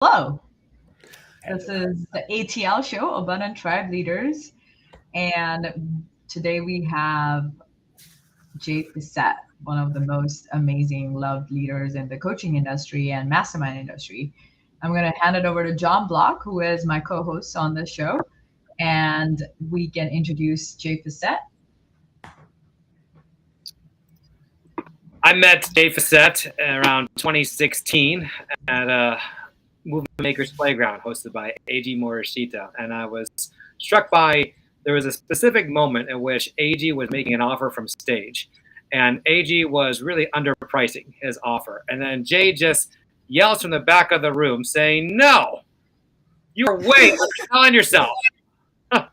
Hello, this is the ATL show, Abundant Tribe Leaders, and today we have Jay Fiset, one of the most amazing loved leaders in the coaching industry and mastermind industry. I'm going to hand it over to John Block, who is my co-host on the show, and we can introduce Jay Fiset. I met Jay Fiset around 2016 at a Movement Makers Playground hosted by AG Morishita, and I was struck by there was a specific moment in which AG was making an offer from stage, and AG was really underpricing his offer, and then Jay just yells from the back of the room saying, "No, you're way underselling yourself." I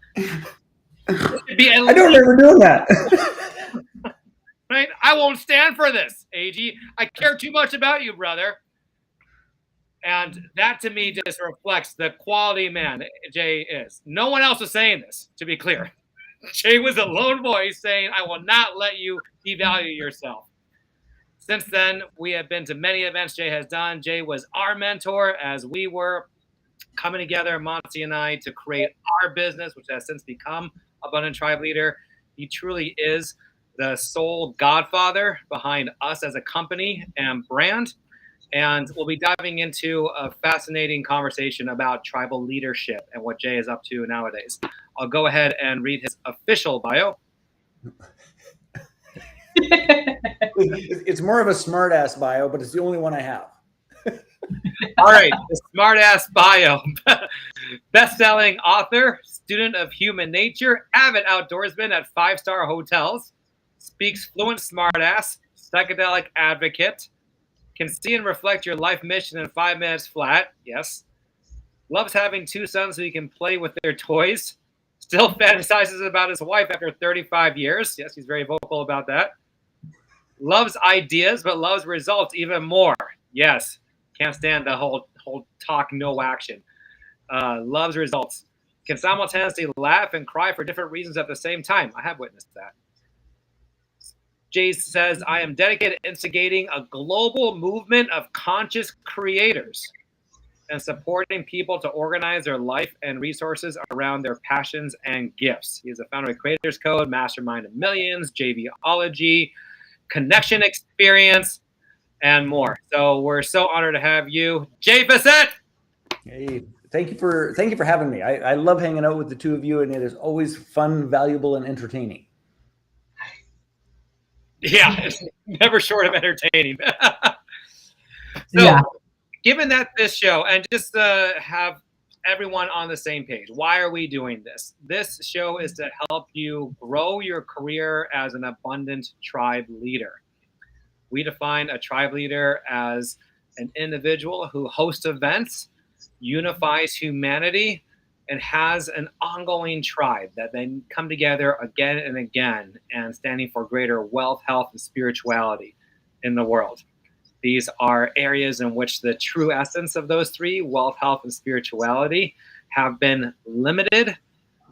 don't remember doing that. Right? I won't stand for this, AG. I care too much about you, brother. And that to me just reflects the quality man Jay is. No one else was saying this, to be clear. Jay was a lone voice saying, I will not let you devalue yourself. Since then, we have been to many events Jay has done. Jay was our mentor as we were coming together, Monty and I, to create our business, which has since become Abundant Tribe Leader. He truly is the sole godfather behind us as a company and brand. And we'll be diving into a fascinating conversation about tribal leadership and what Jay is up to nowadays. I'll go ahead and read his official bio. It's more of a smart-ass bio, but it's the only one I have. All right, the smart-ass bio. Best-selling author, student of human nature, avid outdoorsman at 5-star hotels, speaks fluent smart-ass, psychedelic advocate, can see and reflect your life mission in 5 minutes flat. Yes. Loves having 2 sons so he can play with their toys. Still fantasizes about his wife after 35 years. Yes, he's very vocal about that. Loves ideas, but loves results even more. Yes. Can't stand the whole talk, no action. Loves results. Can simultaneously laugh and cry for different reasons at the same time. I have witnessed that. Jay says, I am dedicated to instigating a global movement of conscious creators and supporting people to organize their life and resources around their passions and gifts. He is the founder of Creators Code, Mastermind of Millions, JVology, Connection Experience, and more. So we're so honored to have you, Jay Fiset. Hey, thank you for having me. I love hanging out with the two of you, and it is always fun, valuable, and entertaining. Yeah, it's never short of entertaining. So, given that this show, and just to have everyone on the same page, why are we doing this? This show is to help you grow your career as an abundant tribe leader. We define a tribe leader as an individual who hosts events, unifies humanity, and has an ongoing tribe that then come together again and again and standing for greater wealth, health, and spirituality in the world. These are areas in which the true essence of those three, wealth, health, and spirituality, have been limited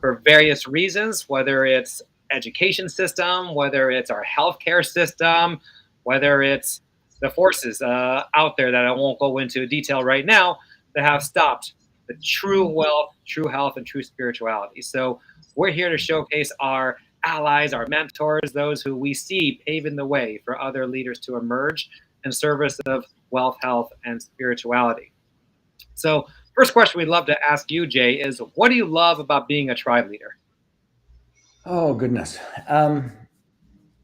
for various reasons, whether it's education system, whether it's our healthcare system, whether it's the forces out there that I won't go into detail right now that have stopped the true wealth, true health, and true spirituality. So we're here to showcase our allies, our mentors, those who we see paving the way for other leaders to emerge in service of wealth, health, and spirituality. So first question we'd love to ask you, Jay, is what do you love about being a tribe leader? Oh, goodness. I'm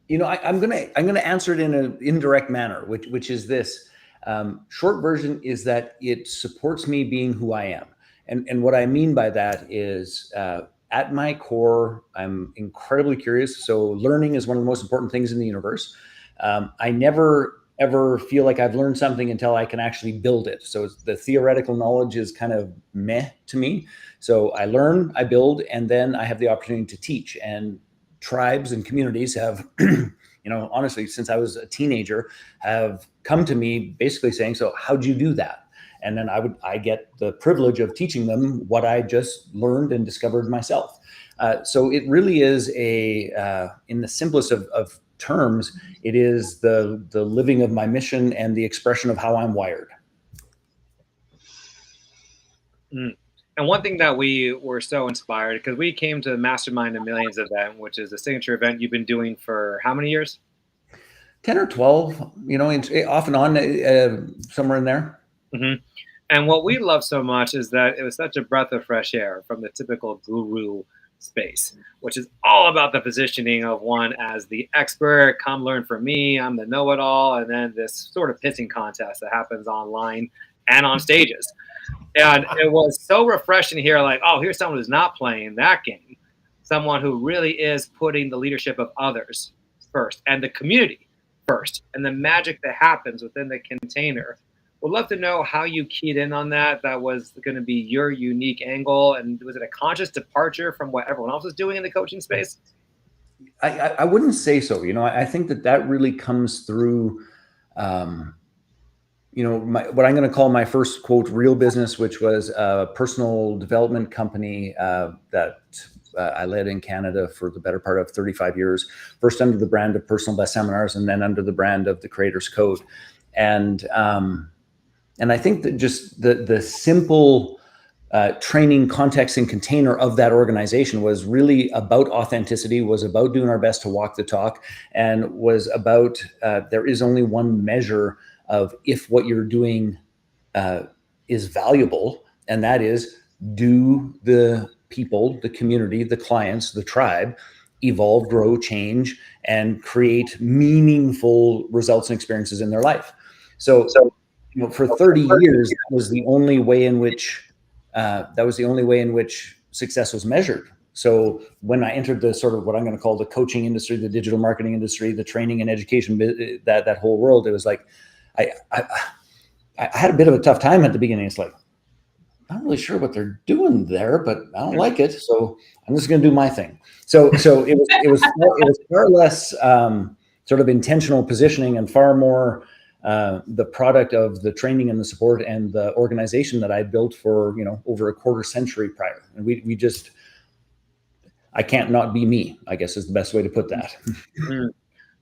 gonna answer it in an indirect manner, which is this. Short version is that it supports me being who I am. And what I mean by that is at my core, I'm incredibly curious. So learning is one of the most important things in the universe. I never, ever feel like I've learned something until I can actually build it. So the theoretical knowledge is kind of meh to me. So I learn, I build, and then I have the opportunity to teach. And tribes and communities have, honestly, since I was a teenager, have come to me basically saying, so how'd you do that? And then I get the privilege of teaching them what I just learned and discovered myself. So it really is in the simplest of terms, it is the living of my mission and the expression of how I'm wired. Mm. And one thing that we were so inspired, because we came to the Mastermind of Millions event, which is a signature event you've been doing for how many years? 10 or 12, off and on, somewhere in there. Mm-hmm. And what we love so much is that it was such a breath of fresh air from the typical guru space, which is all about the positioning of one as the expert, come learn from me, I'm the know-it-all, and then this sort of pissing contest that happens online and on stages. And it was so refreshing to hear, like, oh, here's someone who's not playing that game, someone who really is putting the leadership of others first and the community first, and the magic that happens within the container. Would love to know how you keyed in on that. That was going to be your unique angle. And was it a conscious departure from what everyone else was doing in the coaching space? I wouldn't say so. I think that really comes through, what I'm going to call my first, quote, real business, which was a personal development company that I led in Canada for the better part of 35 years, first under the brand of Personal Best Seminars and then under the brand of the Creator's Code. And I think that just the simple training context and container of that organization was really about authenticity, was about doing our best to walk the talk, and was about there is only one measure of if what you're doing is valuable, and that is, do the people, the community, the clients, the tribe evolve, grow, change, and create meaningful results and experiences in their life. So for 30 years, that was the only way in which success was measured. So when I entered the sort of what I'm going to call the coaching industry, the digital marketing industry, the training and education, that whole world, it was like I had a bit of a tough time at the beginning. It's like, I'm not really sure what they're doing there, but I don't like it, so I'm just going to do my thing. So it was far less sort of intentional positioning and far more the product of the training and the support and the organization that I built for over a quarter century prior. And I can't not be me, I guess, is the best way to put that. Mm-hmm.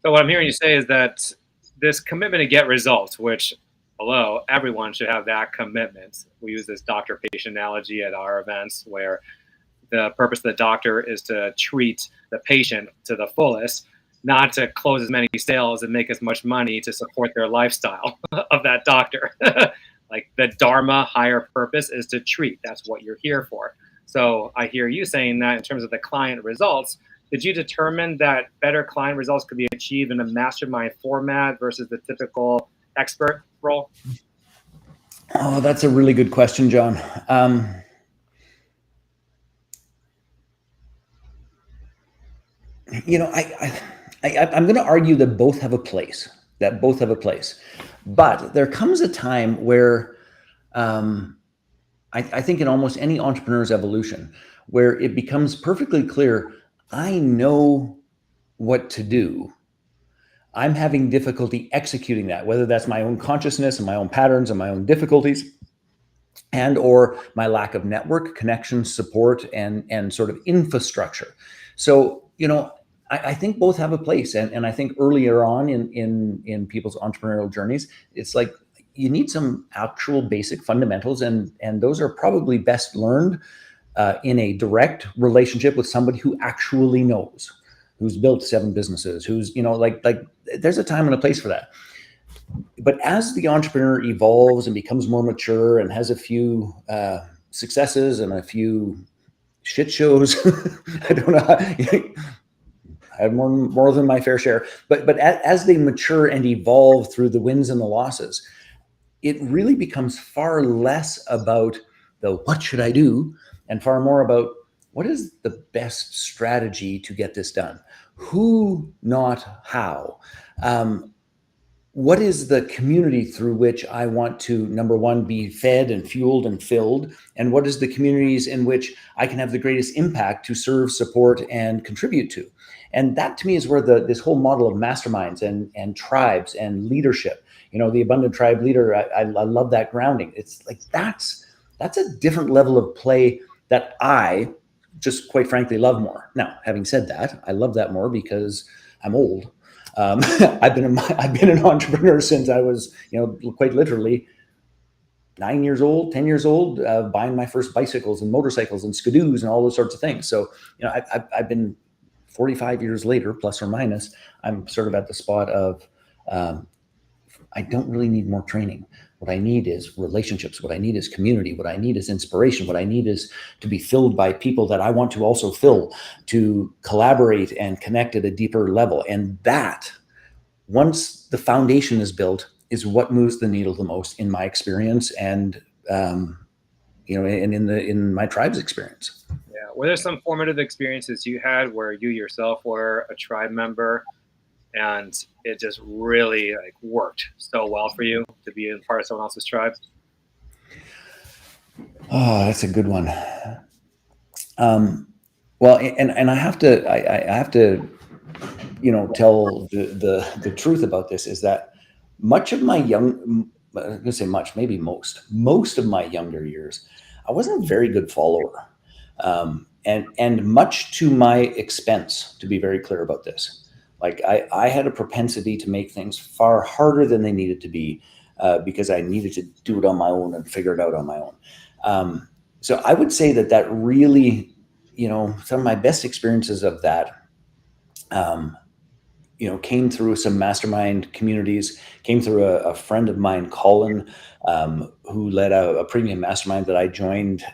So what I'm hearing you say is that this commitment to get results, which, hello, everyone should have that commitment. We use this doctor-patient analogy at our events, where the purpose of the doctor is to treat the patient to the fullest, not to close as many sales and make as much money to support their lifestyle of that doctor. Like, the Dharma, higher purpose, is to treat. That's what you're here for. So I hear you saying that in terms of the client results. Did you determine that better client results could be achieved in a mastermind format versus the typical expert role? Oh, that's a really good question, John. I'm going to argue that both have a place. But there comes a time where I think in almost any entrepreneur's evolution, where it becomes perfectly clear, I know what to do. I'm having difficulty executing that, whether that's my own consciousness and my own patterns and my own difficulties, and or my lack of network connection, support, and sort of infrastructure. So, I think both have a place. And I think earlier on in people's entrepreneurial journeys, it's like you need some actual basic fundamentals, and those are probably best learned in a direct relationship with somebody who actually knows, who's built 7 businesses, who's, like there's a time and a place for that. But as the entrepreneur evolves and becomes more mature and has a few successes and a few shit shows, I don't know, I have more than my fair share, but as they mature and evolve through the wins and the losses, it really becomes far less about the what should I do and far more about what is the best strategy to get this done? Who, not how. What is the community through which I want to, number one, be fed and fueled and filled? And what is the communities in which I can have the greatest impact to serve, support, and contribute to? And that, to me, is where this whole model of masterminds and tribes and leadership, the abundant tribe leader, I love that grounding. It's like, that's a different level of play that I just quite frankly love more. Now, having said that, I love that more because I'm old. I've been an entrepreneur since I was, quite literally 9 years old, 10 years old, buying my first bicycles and motorcycles and skidoos and all those sorts of things. So, I've been 45 years later, plus or minus, I'm sort of at the spot of, I don't really need more training. What I need is relationships. What I need is community. What I need is inspiration. What I need is to be filled by people that I want to also fill, to collaborate and connect at a deeper level. And that, once the foundation is built, is what moves the needle the most in my experience, and and in my tribe's experience. Yeah. Were there some formative experiences you had where you yourself were a tribe member and it just really like worked so well for you to be a part of someone else's tribe? Oh, that's a good one. Well, and I have to tell the truth about this, is that much of my I'm going to say much, maybe most of my younger years, I wasn't a very good follower. And much to my expense, to be very clear about this. Like I had a propensity to make things far harder than they needed to be, because I needed to do it on my own and figure it out on my own. So I would say that really, some of my best experiences of that, came through some mastermind communities, came through a friend of mine, Colin, who led a premium mastermind that I joined,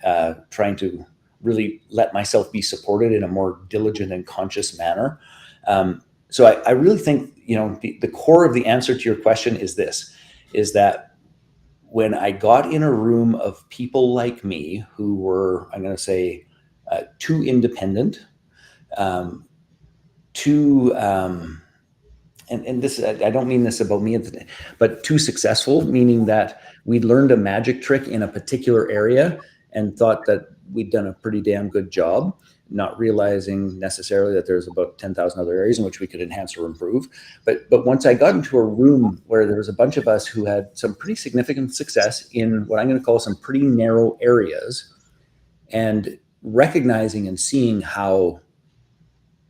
trying to really let myself be supported in a more diligent and conscious manner. So I really think, the core of the answer to your question is that when I got in a room of people like me who were, I'm going to say, too independent, too, and this, I don't mean this about me, but too successful, meaning that we'd learned a magic trick in a particular area and thought that we'd done a pretty damn good job, not realizing necessarily that there's about 10,000 other areas in which we could enhance or improve. But once I got into a room where there was a bunch of us who had some pretty significant success in what I'm going to call some pretty narrow areas, and recognizing and seeing how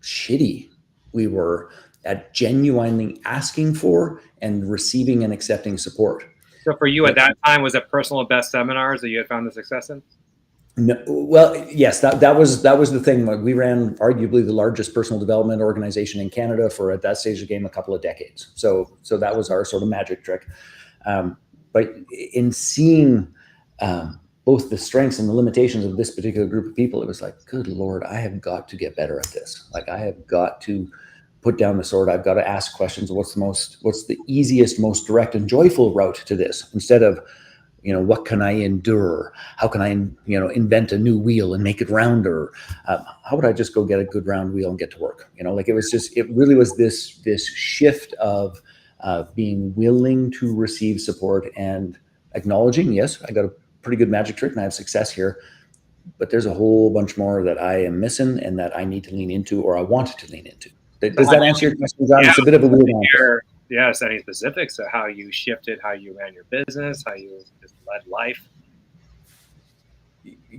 shitty we were at genuinely asking for and receiving and accepting support. So for you at that time, was it personal best seminars that you had found the success in? No, well, yes, that was the thing. We ran arguably the largest personal development organization in Canada for, at that stage of the game, a couple of decades. So that was our sort of magic trick. But in seeing both the strengths and the limitations of this particular group of people, it was like, good Lord, I have got to get better at this. Like, I have got to put down the sword. I've got to ask questions. What's the easiest, most direct and joyful route to this, instead of, what can I endure? How can I, invent a new wheel and make it rounder? How would I just go get a good round wheel and get to work? It really was this shift of being willing to receive support and acknowledging, yes, I got a pretty good magic trick and I have success here, but there's a whole bunch more that I am missing and that I need to lean into, or I want to lean into. Does that answer your question, John? Yeah, it's a bit of a weird answer. Yes, any specifics of how you shifted, how you ran your business, how you just led life?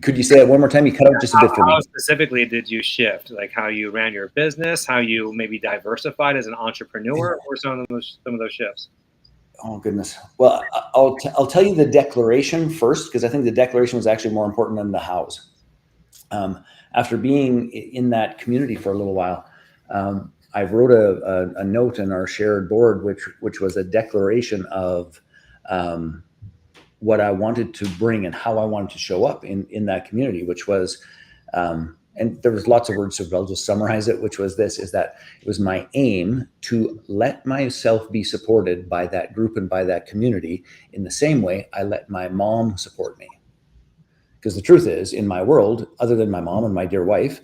Could you say it one more time? You cut out just a bit for me. How specifically did you shift? Like how you ran your business, how you maybe diversified as an entrepreneur, or some of those shifts? Oh, goodness. Well, I'll tell you the declaration first, because I think the declaration was actually more important than the hows. After being in that community for a little while, I wrote a note in our shared board, which was a declaration of what I wanted to bring and how I wanted to show up in that community, which was, and there was lots of words, so I'll just summarize it, which was this, is that it was my aim to let myself be supported by that group and by that community in the same way I let my mom support me. Because the truth is, in my world, other than my mom and my dear wife,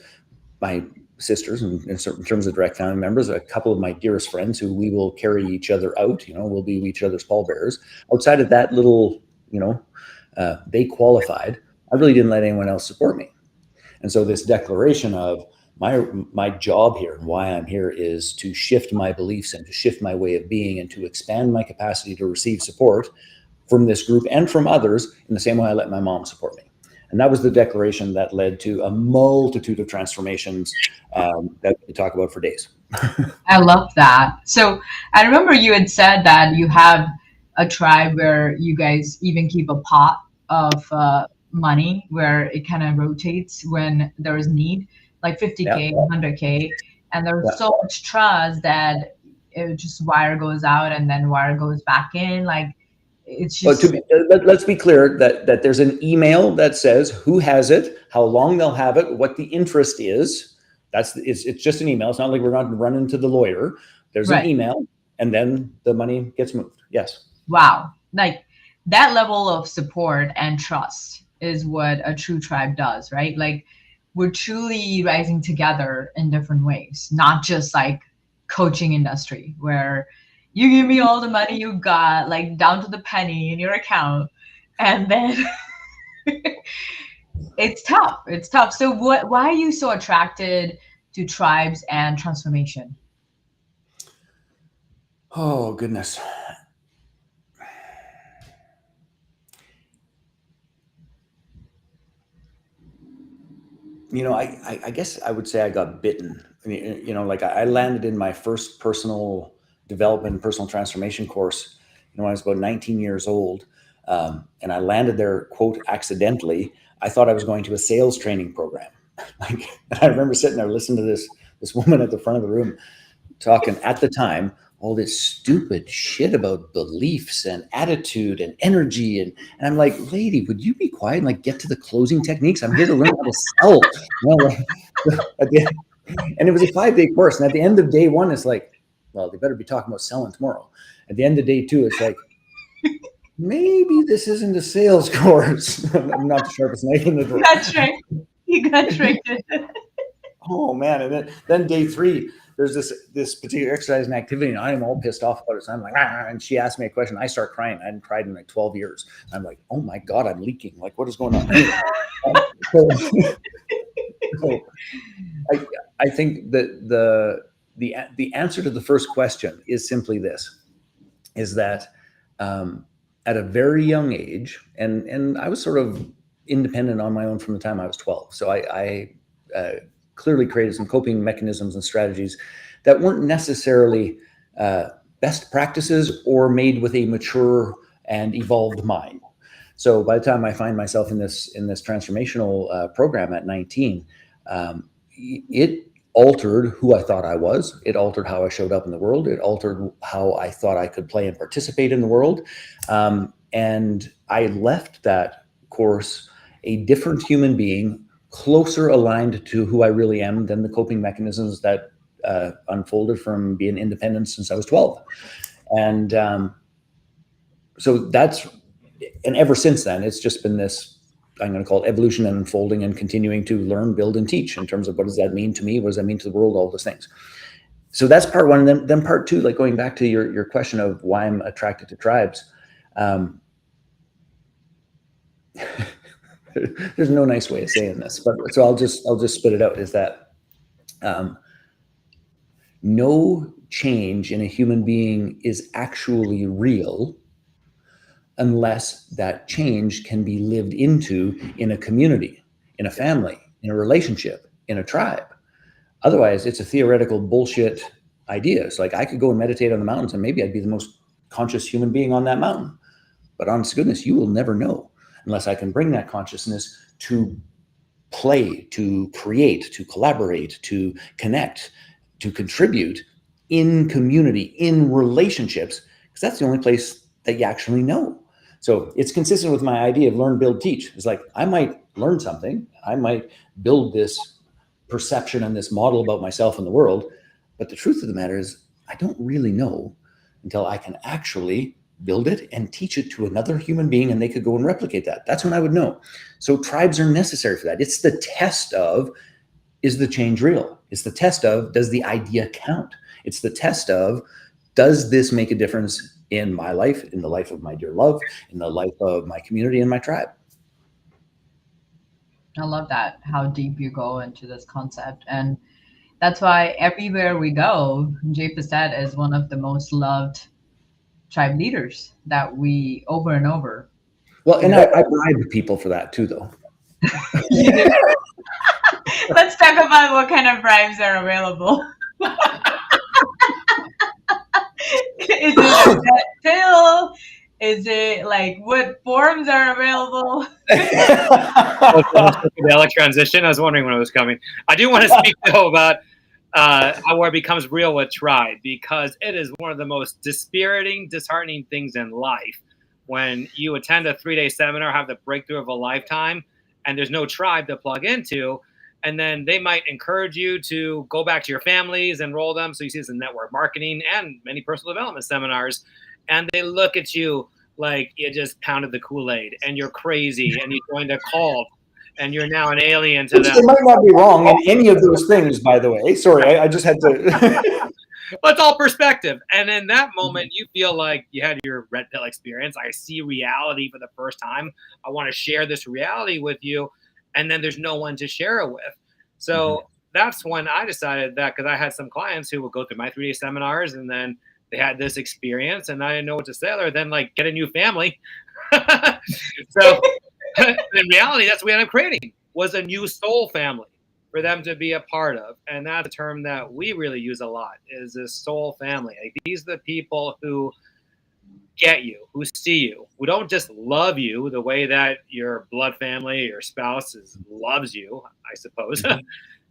my sisters, and in terms of direct family members, a couple of my dearest friends who we will carry each other out, we'll be each other's pallbearers. Outside of that little, they qualified, I really didn't let anyone else support me. And so this declaration of my job here and why I'm here is to shift my beliefs and to shift my way of being and to expand my capacity to receive support from this group and from others in the same way I let my mom support me. And that was the declaration that led to a multitude of transformations that we talk about for days. I love that. So I remember you had said that you have a tribe where you guys even keep a pot of money where it kind of rotates when there is need, like 50K, 100K, and there's so much trust that it just wire goes out and then wire goes back in. Like it's just. Let's be clear that there's an email that says who has it, how long they'll have it, what the interest is. It's just an email. It's not like we're not running to the lawyer. There's an email, and then the money gets moved. Yes. Wow. Like that level of support and trust is what a true tribe does, right? Like we're truly rising together in different ways, not just like coaching industry where you give me all the money you got, like down to the penny in your account, and then it's tough. It's tough. So why are you so attracted to tribes and transformation? Oh, goodness. You know, I guess I would say I got bitten. I mean, you know, like I landed in my first personal development, personal transformation course, you know, when I was about 19 years old. And I landed there, quote, accidentally. I thought I was going to a sales training program. Like, and I remember sitting there listening to this woman at the front of the room talking at the time all this stupid shit about beliefs and attitude and energy. And I'm like, lady, would you be quiet and like get to the closing techniques? I'm here to learn how to sell. You know, like, and it was a 5-day course. And at the end of day one, it's like, well, they better be talking about selling tomorrow. At the end of day two, it's like, maybe this isn't a sales course. I'm not the sharpest knife in the drawer. That's right. You got tricked. Oh man. And then day three, there's this particular exercise and activity, and I'm all pissed off about it. So I'm like, and she asked me a question. I start crying. I hadn't cried in like 12 years. I'm like, oh my God, I'm leaking. Like, what is going on? So I think that the answer to the first question is simply this, is that at a very young age, and I was sort of independent on my own from the time I was 12. So I clearly created some coping mechanisms and strategies that weren't necessarily best practices or made with a mature and evolved mind. So by the time I find myself in this transformational program at 19, it altered who I thought I was. It altered how I showed up in the world. It altered how I thought I could play and participate in the world. And I left that course a different human being, closer aligned to who I really am than the coping mechanisms that unfolded from being independent since I was 12. And so and ever since then, it's just been this, I'm going to call it evolution and unfolding and continuing to learn, build, and teach in terms of what does that mean to me? What does that mean to the world? All those things. So that's part one. And then part two, like going back to your question of why I'm attracted to tribes. There's no nice way of saying this, but so I'll just spit it out, is that no change in a human being is actually real unless that change can be lived into in a community, in a family, in a relationship, in a tribe. Otherwise, it's a theoretical bullshit idea. It's like I could go and meditate on the mountains and maybe I'd be the most conscious human being on that mountain. But honest to goodness, you will never know unless I can bring that consciousness to play, to create, to collaborate, to connect, to contribute in community, in relationships, because that's the only place that you actually know. So it's consistent with my idea of learn, build, teach. It's like I might learn something, I might build this perception and this model about myself and the world, but the truth of the matter is I don't really know until I can actually build it and teach it to another human being and they could go and replicate that. That's when I would know. So tribes are necessary for that. It's the test of, is the change real? It's the test of, does the idea count? It's the test of, does this make a difference in my life, in the life of my dear love, in the life of my community and my tribe? I love that, how deep you go into this concept. And that's why everywhere we go, Jay Fiset is one of the most loved tribe leaders that we over and over. Well, and I bribe people for that too, though. Let's talk about what kind of bribes are available. Is it a pill? Is it like what forms are available? Psychedelic transition. I was wondering when it was coming. I do want to speak though about how it becomes real with tribe, because it is one of the most dispiriting, disheartening things in life when you attend a 3-day seminar, have the breakthrough of a lifetime, and there's no tribe to plug into. And then they might encourage you to go back to your families, enroll them. So you see this in network marketing and many personal development seminars. And they look at you like you just pounded the Kool-Aid and you're crazy and you joined a cult and you're now an alien to them. They might not be wrong in any of those things, by the way. Sorry, I just had to. But it's all perspective. And in that moment, you feel like you had your red pill experience. I see reality for the first time. I want to share this reality with you. And then there's no one to share it with. So that's when I decided that, because I had some clients who would go through my 3-day seminars and then they had this experience and I didn't know what to say other than like get a new family. So in reality, that's what we ended up creating, was a new soul family for them to be a part of. And that's a term that we really use a lot, is this soul family. Like, these are the people who get you, who see you, who don't just love you the way that your blood family, your spouse loves you, I suppose.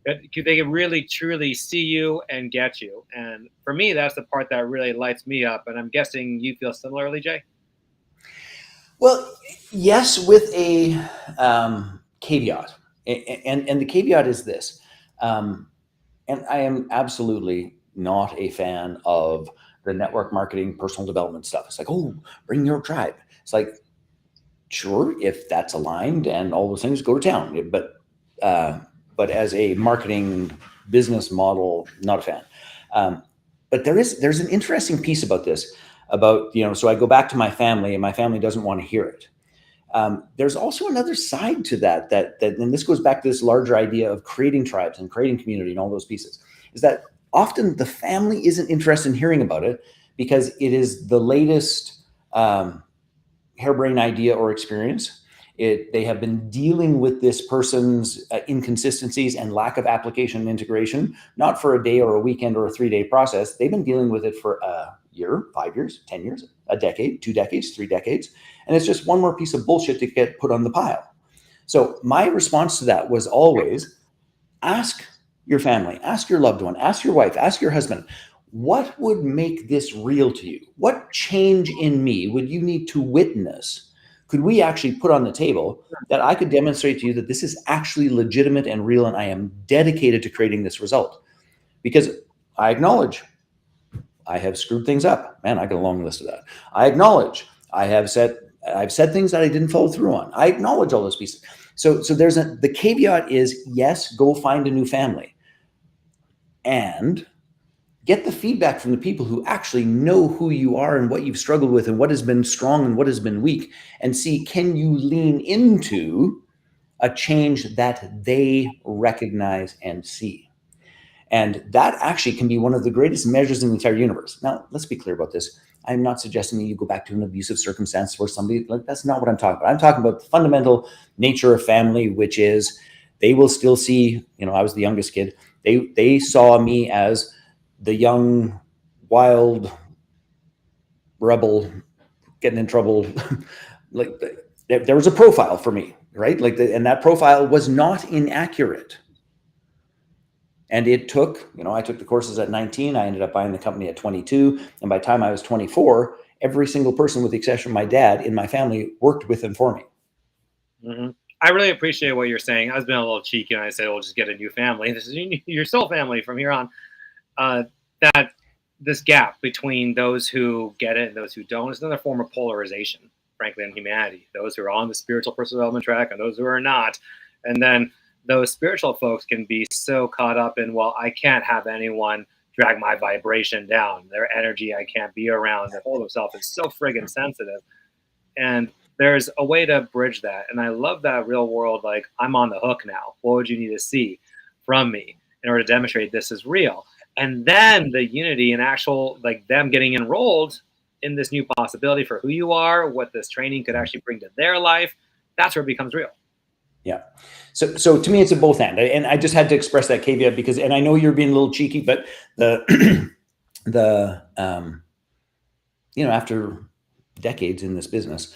They can really, truly see you and get you. And for me, that's the part that really lights me up. And I'm guessing you feel similarly, Jay? Well, yes, with a caveat. And the caveat is this. And I am absolutely not a fan of the network marketing, personal development stuff. It's like, oh, bring your tribe. It's like, sure, if that's aligned and all those things, go to town. But as a marketing business model, not a fan. But there's an interesting piece about this, about, so I go back to my family and my family doesn't want to hear it. There's also another side to that, and this goes back to this larger idea of creating tribes and creating community and all those pieces, is that often the family isn't interested in hearing about it because it is the latest harebrained idea or experience. They have been dealing with this person's inconsistencies and lack of application and integration, not for a day or a weekend or a 3-day process. They've been dealing with it for a year, 5 years, 10 years, a decade, 2 decades, 3 decades. And it's just one more piece of bullshit to get put on the pile. So my response to that was always, ask your family, ask your loved one, ask your wife, ask your husband, what would make this real to you? What change in me would you need to witness? Could we actually put on the table that I could demonstrate to you that this is actually legitimate and real, and I am dedicated to creating this result? Because I acknowledge I have screwed things up. Man, I got a long list of that. I acknowledge I've said things that I didn't follow through on. I acknowledge all those pieces. So there's the caveat is, yes, go find a new family and get the feedback from the people who actually know who you are and what you've struggled with and what has been strong and what has been weak, and see, can you lean into a change that they recognize and see? And that actually can be one of the greatest measures in the entire universe. Now, let's be clear about this. I'm not suggesting that you go back to an abusive circumstance where somebody, like, that's not what I'm talking about. I'm talking about the fundamental nature of family, which is they will still see, I was the youngest kid. They saw me as the young, wild rebel getting in trouble. Like, there was a profile for me, right? And that profile was not inaccurate. And it took, I took the courses at 19. I ended up buying the company at 22. And by the time I was 24, every single person, with the exception of my dad, in my family worked with and for me. Mm-hmm. I really appreciate what you're saying. I was being a little cheeky and I said, well, just get a new family. This is your soul family from here on. That this gap between those who get it and those who don't is another form of polarization, frankly, in humanity. Those who are on the spiritual personal development track and those who are not. And then those spiritual folks can be so caught up in, well, I can't have anyone drag my vibration down. Their energy I can't be around. The whole of self is so friggin' sensitive. And there's a way to bridge that. And I love that real world, like, I'm on the hook now. What would you need to see from me in order to demonstrate this is real? And then the unity and actual, like, them getting enrolled in this new possibility for who you are, what this training could actually bring to their life. That's where it becomes real. Yeah. So to me, it's a both and I just had to express that caveat because, and I know you're being a little cheeky, but after decades in this business,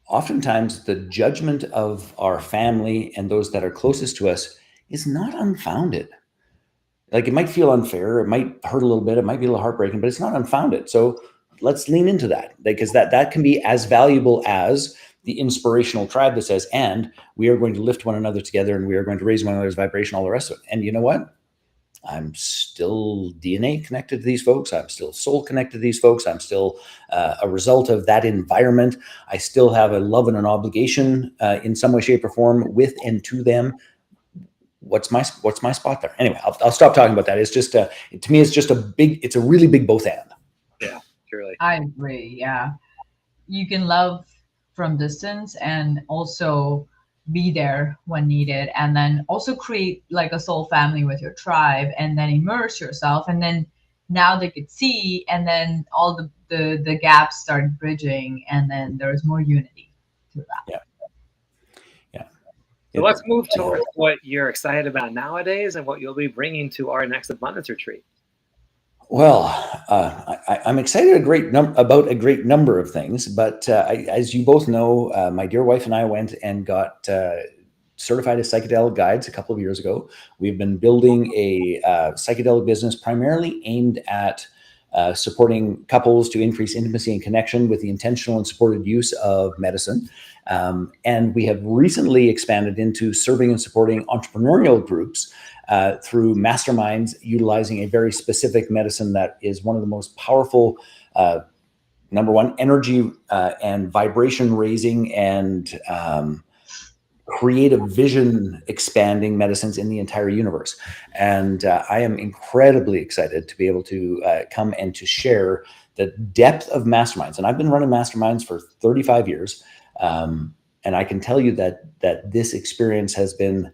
oftentimes the judgment of our family and those that are closest to us is not unfounded. Like, it might feel unfair, it might hurt a little bit, it might be a little heartbreaking, but it's not unfounded. So let's lean into that, because that can be as valuable as the inspirational tribe that says, and we are going to lift one another together, and we are going to raise one another's vibration, all the rest of it. And you know what? I'm still DNA connected to these folks. I'm still soul connected to these folks. I'm still a result of that environment. I still have a love and an obligation in some way, shape, or form with and to them. What's my spot there? Anyway, I'll stop talking about that. It's just to me, it's a really big both and. Yeah, truly. I agree. Yeah, you can love from distance and also be there when needed, and then also create like a soul family with your tribe, and then immerse yourself, and then now they could see, and then all the gaps start bridging, and then there's more unity through that. Yeah. So let's move towards what you're excited about nowadays and what you'll be bringing to our next abundance retreat. Well, I'm excited about a great number of things, but as you both know, my dear wife and I went and got certified as psychedelic guides a couple of years ago. We've been building a psychedelic business primarily aimed at supporting couples to increase intimacy and connection with the intentional and supported use of medicine. And we have recently expanded into serving and supporting entrepreneurial groups through masterminds utilizing a very specific medicine that is one of the most powerful, number one, energy and vibration raising and creative vision expanding medicines in the entire universe. And I am incredibly excited to be able to come and to share the depth of masterminds. And I've been running masterminds for 35 years. And I can tell you that this experience has been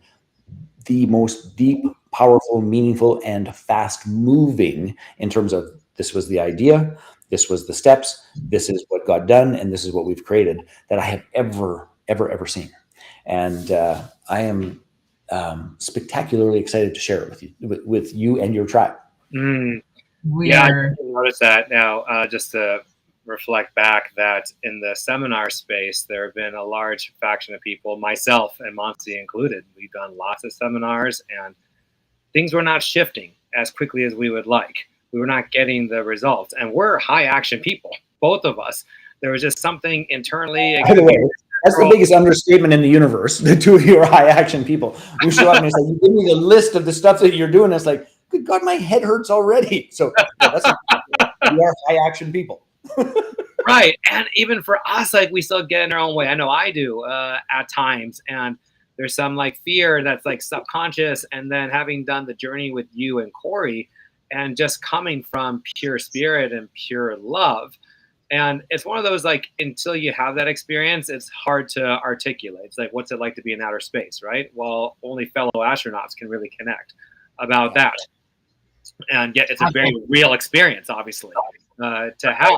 the most deep, powerful, meaningful, and fast moving in terms of this was the idea, this was the steps, this is what got done, and this is what we've created that I have ever seen. And I am spectacularly excited to share it with you and your tribe. I noticed that now, just to reflect back that in the seminar space, there have been a large faction of people, myself and Monty included. We've done lots of seminars and things were not shifting as quickly as we would like. We were not getting the results, and we're high action people, both of us. There was just something internally. By the way, that's the biggest understatement in the universe. The two of you are high action people. We show up and it's like, you give me the list of the stuff that you're doing. And it's like, good God, my head hurts already. So we are high action people. Right. And even for us, like, we still get in our own way. I know I do at times. And there's some like fear that's like subconscious. And then having done the journey with you and Corey and just coming from pure spirit and pure love. And it's one of those, like, until you have that experience, it's hard to articulate. It's like, what's it like to be in outer space, right? Well, only fellow astronauts can really connect about that. And yet it's a very real experience, obviously, to have.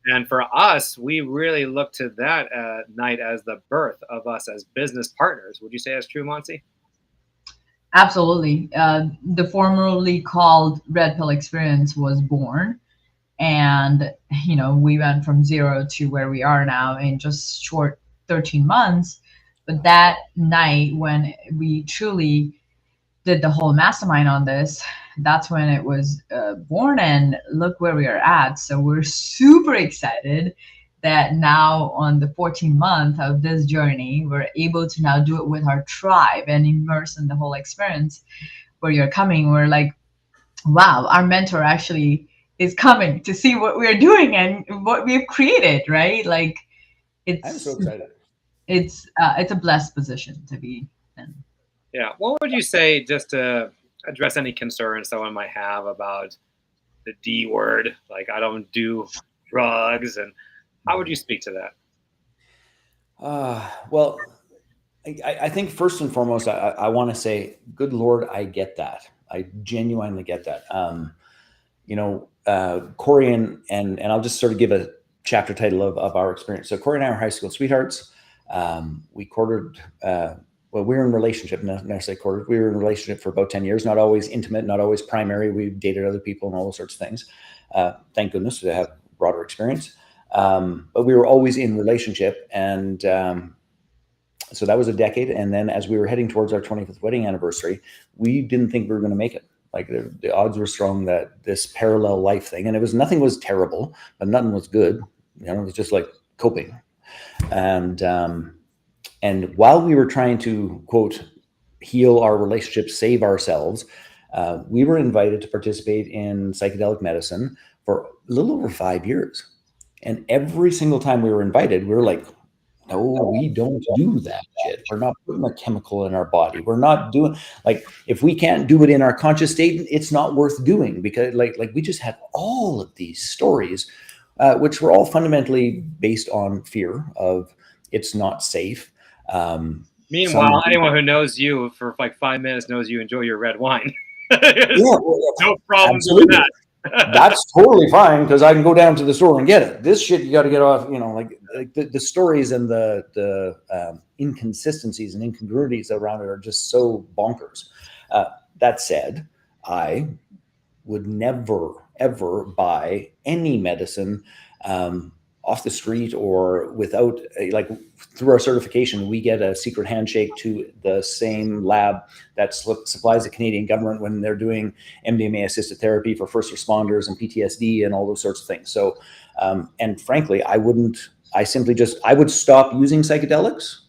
And for us, we really look to that night as the birth of us as business partners. Would you say that's true, Monty? Absolutely. The formerly called Red Pill Experience was born. And, you know, we went from 0 to where we are now in just short 13 months. But that night when we truly did the whole mastermind on this, that's when it was born, and look where we are at. So we're super excited that now on the 14th month of this journey, we're able to now do it with our tribe and immerse in the whole experience. Where you're coming, we're like, wow, our mentor actually is coming to see what we're doing and what we've created, right? Like, I'm so excited. It's a blessed position to be in. Yeah. What would you say, just to address any concerns someone might have about the D word, like, I don't do drugs, and how would you speak to that? Well, I think first and foremost, I want to say, good Lord, I get that. I genuinely get that. Corey and I'll just sort of give a chapter title of our experience. So Corey and I are high school sweethearts. We courted, we were in a relationship, not necessarily courted. We were in a relationship for about 10 years, not always intimate, not always primary. We dated other people and all those sorts of things. Thank goodness to have broader experience. But we were always in relationship. And so that was a decade. And then as we were heading towards our 25th wedding anniversary, we didn't think we were going to make it. Like the odds were strong that this parallel life thing, and nothing was terrible, but nothing was good. You know, it was just like coping. And while we were trying to, quote, heal our relationship, save ourselves, we were invited to participate in psychedelic medicine for a little over 5 years. And every single time we were invited, we were like, no, we don't do that shit. We're not putting a chemical in our body. We're not doing, like, if we can't do it in our conscious state, it's not worth doing, because like we just had all of these stories, which were all fundamentally based on fear of it's not safe. Meanwhile, anyone who knows you for like 5 minutes knows you enjoy your red wine. No problem with that. That's totally fine, because I can go down to the store and get it. This shit you got to get off, you know, like the stories and the inconsistencies and incongruities around it are just so bonkers. That said, I would never, ever buy any medicine off the street or without, like, through our certification, we get a secret handshake to the same lab that supplies the Canadian government when they're doing MDMA assisted therapy for first responders and PTSD and all those sorts of things. So, and frankly, I would stop using psychedelics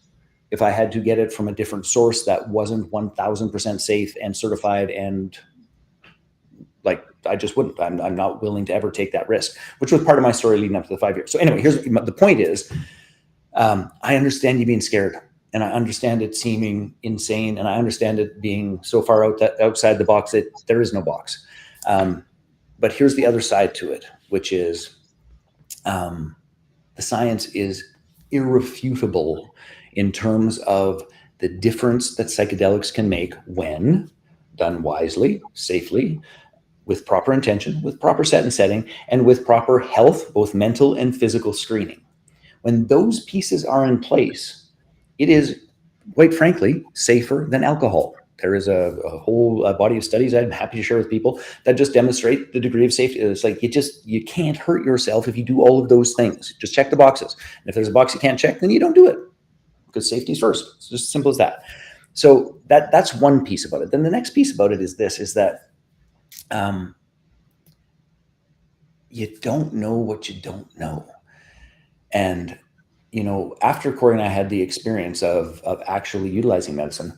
if I had to get it from a different source that wasn't 1000% safe and certified, and like, I just wouldn't. I'm not willing to ever take that risk, which was part of my story leading up to the 5 years. So anyway, here's the point is, I understand you being scared, and I understand it seeming insane, and I understand it being so far outside the box that there is no box. But here's the other side to it, which is the science is irrefutable in terms of the difference that psychedelics can make when done wisely, safely, with proper intention, with proper set and setting, and with proper health, both mental and physical screening. When those pieces are in place, it is, quite frankly, safer than alcohol. There is a whole body of studies I'm happy to share with people that just demonstrate the degree of safety. It's like, you can't hurt yourself if you do all of those things. Just check the boxes. And if there's a box you can't check, then you don't do it, because safety is first. It's just as simple as that. So that's one piece about it. Then the next piece about it is this, is that you don't know what you don't know. And, you know, after Corey and I had the experience of actually utilizing medicine,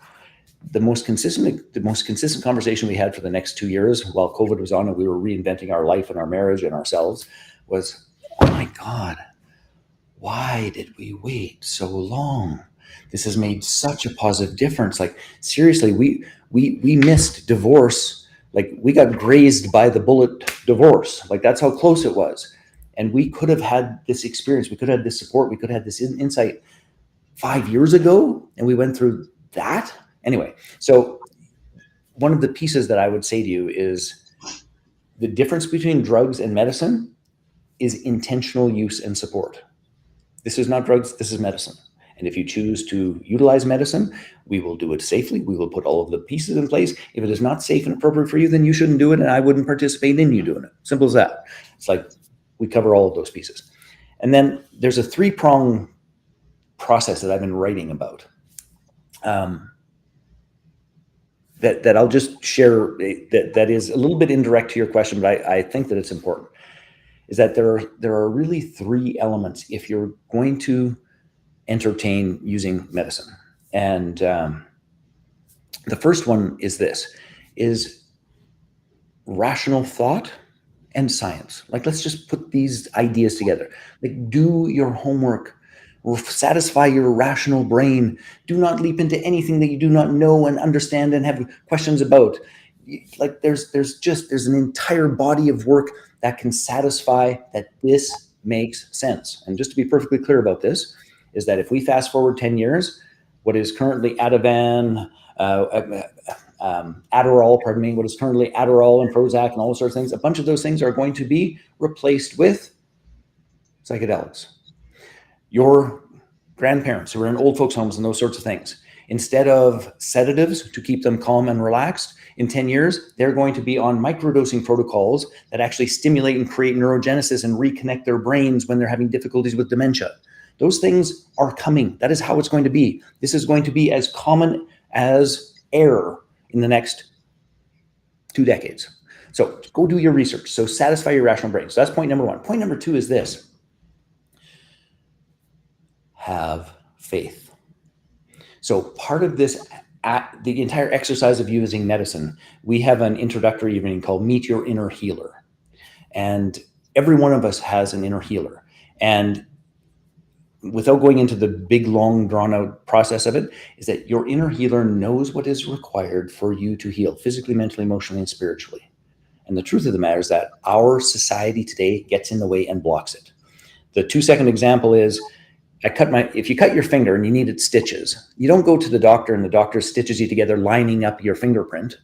the most consistent conversation we had for the next 2 years while COVID was on and we were reinventing our life and our marriage and ourselves was, oh my God, why did we wait so long? This has made such a positive difference. Like, seriously, we missed divorce. Like, we got grazed by the bullet divorce. Like, that's how close it was. And we could have had this experience. We could have had this support. We could have had this insight 5 years ago. And we went through that. Anyway, so one of the pieces that I would say to you is the difference between drugs and medicine is intentional use and support. This is not drugs. This is medicine. And if you choose to utilize medicine, we will do it safely. We will put all of the pieces in place. If it is not safe and appropriate for you, then you shouldn't do it, and I wouldn't participate in you doing it. Simple as that. It's like, we cover all of those pieces. And then there's a 3-prong process that I've been writing about that I'll just share, that is a little bit indirect to your question, but I think that it's important, is that there are really 3 elements if you're going to entertain using medicine. And the first one is this, is rational thought and science. Like, let's just put these ideas together. Like, do your homework, satisfy your rational brain. Do not leap into anything that you do not know and understand and have questions about. Like, there's an entire body of work that can satisfy that this makes sense. And just to be perfectly clear about this, is that if we fast forward 10 years, what is currently Ativan, Adderall, what is currently Adderall and Prozac and all those sorts of things, a bunch of those things are going to be replaced with psychedelics. Your grandparents who are in old folks' homes and those sorts of things, Instead of sedatives to keep them calm and relaxed, in 10 years, they're going to be on microdosing protocols that actually stimulate and create neurogenesis and reconnect their brains when they're having difficulties with dementia. Those things are coming. That is how it's going to be. This is going to be as common as air in the next 2 decades. So go do your research. So satisfy your rational brain. So that's point number one. Point number two is this. Have faith. So part of this, the entire exercise of using medicine, we have an introductory evening called Meet Your Inner Healer. And every one of us has an inner healer. And without going into the big, long, drawn-out process of it, is that your inner healer knows what is required for you to heal physically, mentally, emotionally, and spiritually. And the truth of the matter is that our society today gets in the way and blocks it. The 2-second example is, if you cut your finger and you needed stitches, you don't go to the doctor and the doctor stitches you together, lining up your fingerprint.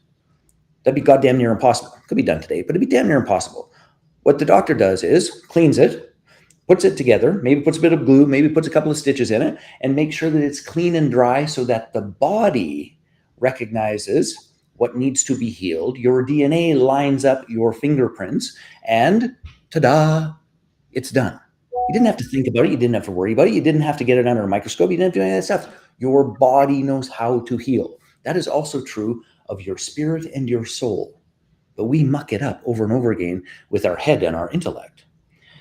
That'd be goddamn near impossible. Could be done today, but it'd be damn near impossible. What the doctor does is cleans it, puts it together, maybe puts a bit of glue, maybe puts a couple of stitches in it, and makes sure that it's clean and dry so that the body recognizes what needs to be healed. Your DNA lines up your fingerprints, and ta-da, it's done. You didn't have to think about it. You didn't have to worry about it. You didn't have to get it under a microscope. You didn't have to do any of that stuff. Your body knows how to heal. That is also true of your spirit and your soul. But we muck it up over and over again with our head and our intellect.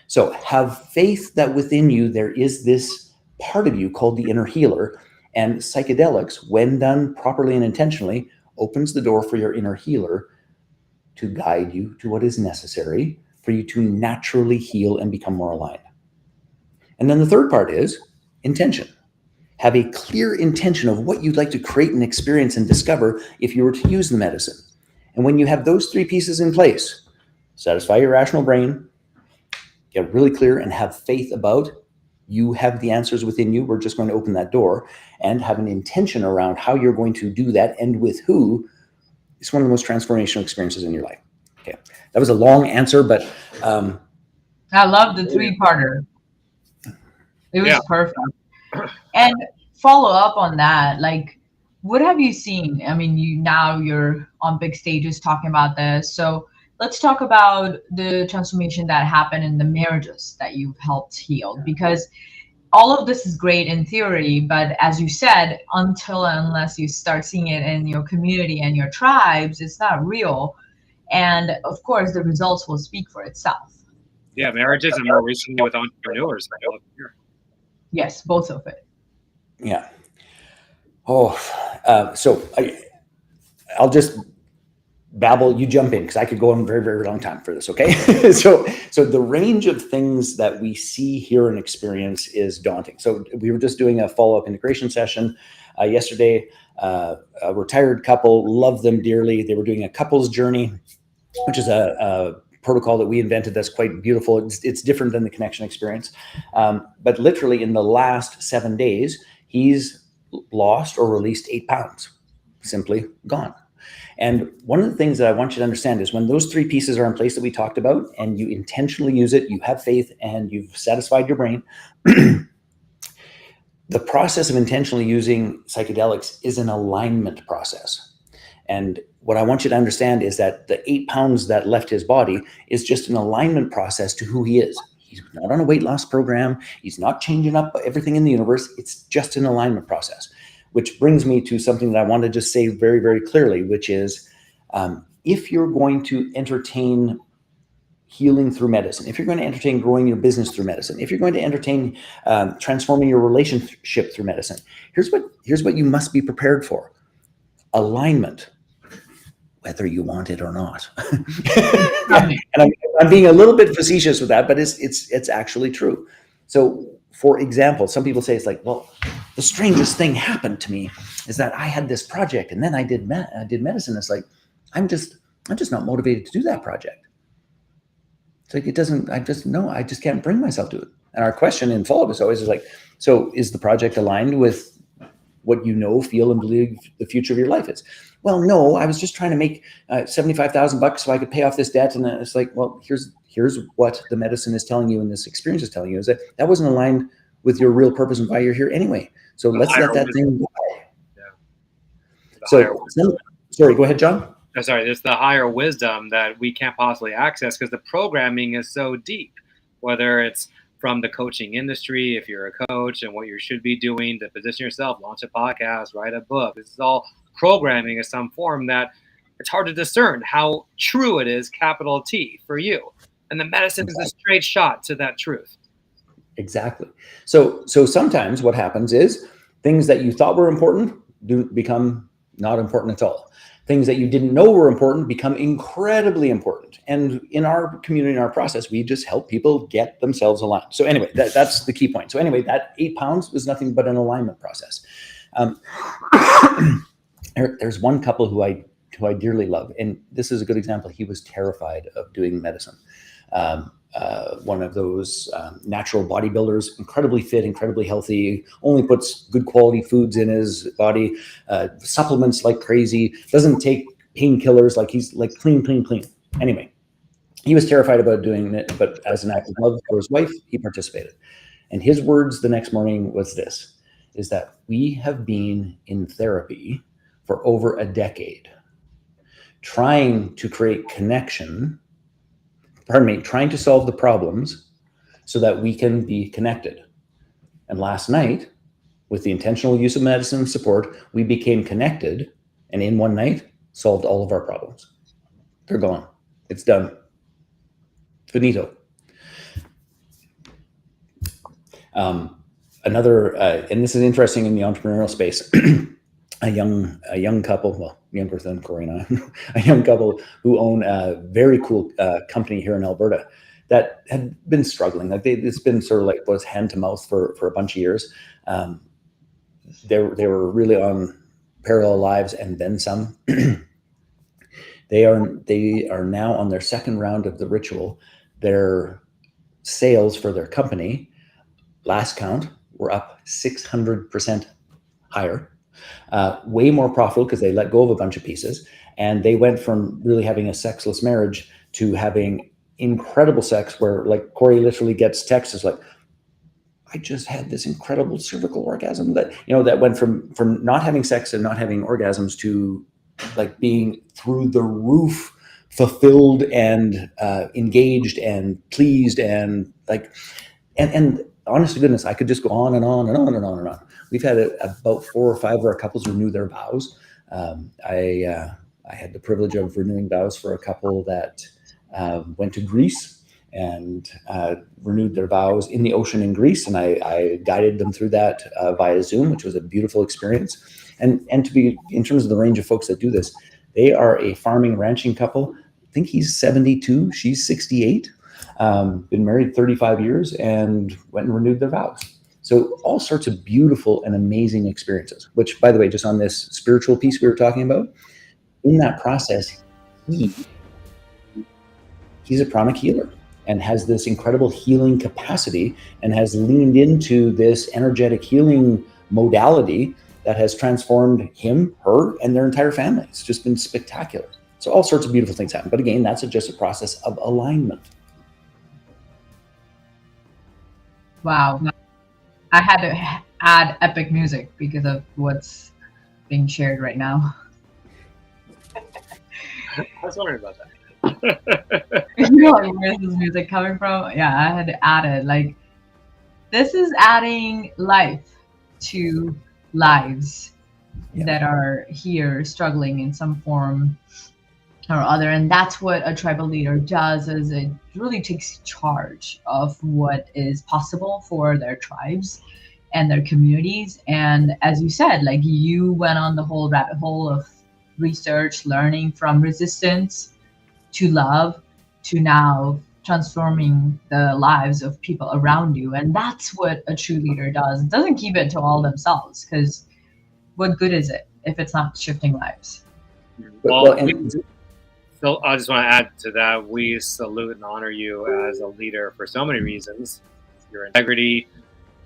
So have faith that within you there is this part of you called the inner healer. And psychedelics, when done properly and intentionally, opens the door for your inner healer to guide you to what is necessary for you to naturally heal and become more aligned. And then the third part is intention. Have a clear intention of what you'd like to create and experience and discover if you were to use the medicine. And when you have those 3 pieces in place, satisfy your rational brain, get really clear and have faith about you have the answers within you. We're just going to open that door, and have an intention around how you're going to do that and with who. It's one of the most transformational experiences in your life. Okay. That was a long answer, but I love the 3-parter. It was perfect. And follow up on that, like, what have you seen? I mean, you're on big stages talking about this. So let's talk about the transformation that happened in the marriages that you've helped heal, because all of this is great in theory, but as you said, unless you start seeing it in your community and your tribes, it's not real. And of course, the results will speak for itself. Yeah, marriages and more recently with entrepreneurs. Yes, both of it. Yeah. Oh, so I'll just babble. You jump in, because I could go on a very, very long time for this. Okay. So the range of things that we see, hear, and experience is daunting. So we were just doing a follow-up integration session yesterday. A retired couple, love them dearly. They were doing a couples journey, which is a protocol that we invented that's quite beautiful. It's different than the connection experience. But literally in the last 7 days, he's lost or released 8 pounds, simply gone. And one of the things that I want you to understand is when those 3 pieces are in place that we talked about, and you intentionally use it, you have faith, and you've satisfied your brain, the process of intentionally using psychedelics is an alignment process. And what I want you to understand is that the 8 pounds that left his body is just an alignment process to who he is. He's not on a weight loss program. He's not changing up everything in the universe. It's just an alignment process, which brings me to something that I want to just say very, very clearly, which is if you're going to entertain healing through medicine, if you're going to entertain growing your business through medicine, if you're going to entertain transforming your relationship through medicine, here's what you must be prepared for. Alignment, whether you want it or not. And I'm being a little bit facetious with that, but it's actually true. So, for example, some people say it's like, well, the strangest thing happened to me is that I had this project and then I did medicine. It's like, I'm just not motivated to do that project. It's like, I just can't bring myself to it. And our question in follow-up is always like, so is the project aligned with what you know, feel, and believe the future of your life is? Well, no, I was just trying to make $75,000 so I could pay off this debt. And then it's like, well, here's what the medicine is telling you and this experience is telling you, is that wasn't aligned with your real purpose and why you're here anyway. So let's let that thing go. Sorry, go ahead, John. Sorry, there's the higher wisdom that we can't possibly access because the programming is so deep, whether it's from the coaching industry, if you're a coach, and what you should be doing to position yourself, launch a podcast, write a book. This is all programming in some form that it's hard to discern how true it is, capital T, for you. And the medicine is a straight shot to that truth. Exactly. So sometimes what happens is things that you thought were important do become not important at all. Things that you didn't know were important become incredibly important. And in our community, in our process, we just help people get themselves aligned. So anyway, that's the key point. So anyway, that 8 pounds was nothing but an alignment process. There's one couple who I dearly love, and this is a good example. He was terrified of doing medicine. One of those natural bodybuilders, incredibly fit, incredibly healthy, only puts good quality foods in his body, supplements like crazy, doesn't take painkillers, like he's like clean. Anyway, he was terrified about doing it, but as an act of love for his wife, he participated. And his words the next morning was this, is that we have been in therapy for over a decade, trying to create connection, trying to solve the problems so that we can be connected. And last night, with the intentional use of medicine support, we became connected, and in one night, solved all of our problems. They're gone. It's done. Finito. And this is interesting in the entrepreneurial space, a young couple, well, younger than Corey and I, a young couple who own a very cool company here in Alberta that had been struggling. Like it's been sort of like was hand to mouth for a bunch of years. They were really on parallel lives and then some. They are now on their second round of the ritual. Their sales for their company, last count, were up 600% higher. Way more profitable because they let go of a bunch of pieces, and they went from really having a sexless marriage to having incredible sex where like Corey literally gets texts like, I just had this incredible cervical orgasm that went from not having sex and not having orgasms to like being through the roof fulfilled and engaged and pleased and like and honest to goodness, I could just go on and on and on and on and on. We've had about 4 or 5 of our couples renew their vows. I had the privilege of renewing vows for a couple that went to Greece and renewed their vows in the ocean in Greece. And I guided them through that via Zoom, which was a beautiful experience. And to be, in terms of the range of folks that do this, they are a farming ranching couple. I think he's 72, she's 68. Been married 35 years and went and renewed their vows. So all sorts of beautiful and amazing experiences, which, by the way, just on this spiritual piece we were talking about, in that process, he's a pranic healer and has this incredible healing capacity and has leaned into this energetic healing modality that has transformed him, her, and their entire family. It's just been spectacular. So all sorts of beautiful things happen. But again, that's just a process of alignment. Wow. I had to add epic music because of what's being shared right now. I was wondering about that. Like, where's this music coming from? Yeah, I had to add it. Like, this is adding life to lives that are here struggling in some form or other. And that's what a tribal leader does, is it really takes charge of what is possible for their tribes and their communities. And as you said, like, you went on the whole rabbit hole of research, learning from resistance to love to now transforming the lives of people around you. And that's what a true leader does. It doesn't keep it to all themselves, because what good is it if it's not shifting lives? Well, so I just want to add to that. We salute and honor you as a leader for so many reasons. Your integrity,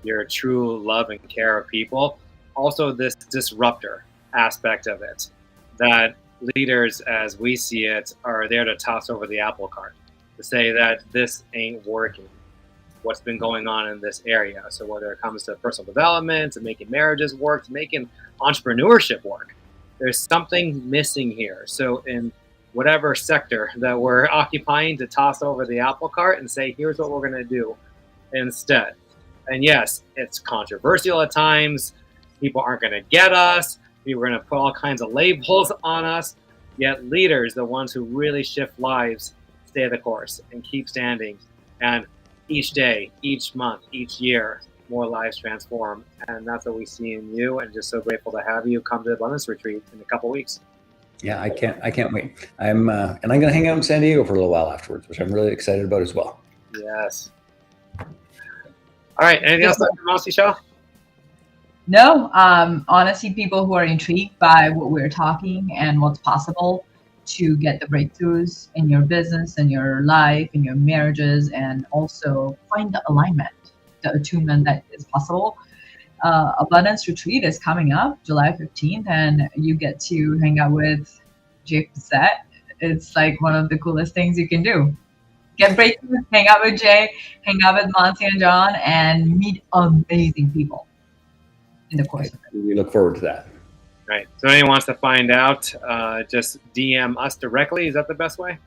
your true love and care of people. Also, this disruptor aspect of it, that leaders, as we see it, are there to toss over the apple cart, to say that this ain't working, what's been going on in this area. So whether it comes to personal development, to making marriages work, to making entrepreneurship work, there's something missing here. So in whatever sector that we're occupying, to toss over the apple cart and say, here's what we're going to do instead. And yes, it's controversial at times. People aren't going to get us. People are going to put all kinds of labels on us. Yet leaders, the ones who really shift lives, stay the course and keep standing. And each day, each month, each year, more lives transform. And that's what we see in you. And just so grateful to have you come to the Abundance Retreat in a couple of weeks. Yeah, I can't wait. And I'm going to hang out in San Diego for a little while afterwards, which I'm really excited about as well. Yes. All right. Anything else from Mossy Shaw? No, honestly, people who are intrigued by what we're talking and what's possible to get the breakthroughs in your business, in your life, in your marriages, and also find the alignment, the attunement that is possible. Abundance Retreat is coming up July 15th, and you get to hang out with Jay Fiset. It's like one of the coolest things you can do. Get breakthroughs, hang out with Jay, hang out with Monty and John, and meet amazing people in the course of it. We look forward to that. Right. So anyone wants to find out, just DM us directly. Is that the best way?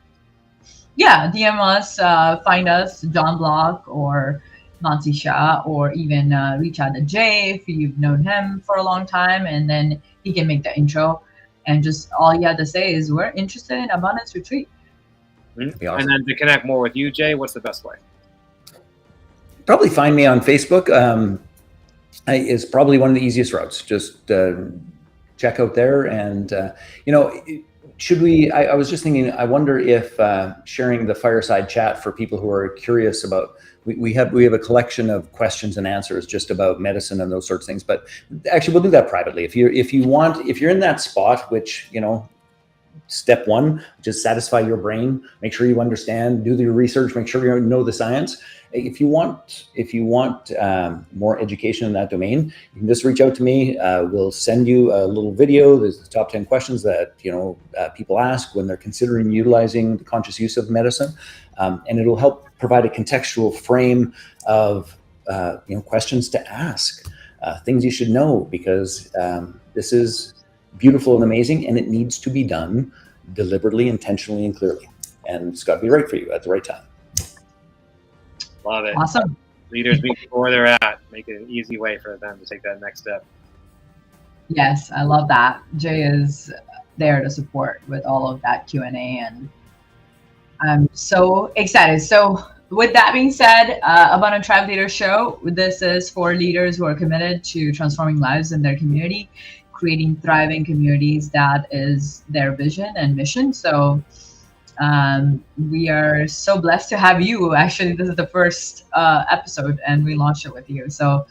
Yeah, DM us, find us, John Block or Nancy Shah, or even reach out to Jay if you've known him for a long time, and then he can make the intro. And just all you have to say is, we're interested in Abundance Retreat. Mm-hmm. Awesome. And then to connect more with you, Jay, what's the best way? Probably find me on Facebook. Is probably one of the easiest routes. Just check out there, and should we? I was just thinking. I wonder if sharing the fireside chat for people who are curious about. We have a collection of questions and answers just about medicine and those sorts of things. But actually, we'll do that privately. If you're in that spot, which step one, just satisfy your brain, make sure you understand, do your research, make sure you know the science. If you want more education in that domain, you can just reach out to me. We'll send you a little video. There's the top 10 questions that people ask when they're considering utilizing the conscious use of medicine, and it'll help provide a contextual frame of questions to ask, things you should know, because this is beautiful and amazing, and it needs to be done deliberately, intentionally, and clearly. And it's got to be right for you at the right time. Love it. Awesome. Leaders meet people where they're at. Make it an easy way for them to take that next step. Yes, I love that. Jay is there to support with all of that Q&A, and I'm so excited. So with that being said, Abundant Tribe Leader Show, this is for leaders who are committed to transforming lives in their community, creating thriving communities. That is their vision and mission. So we are so blessed to have you. Actually, this is the first episode, and we launched it with you. So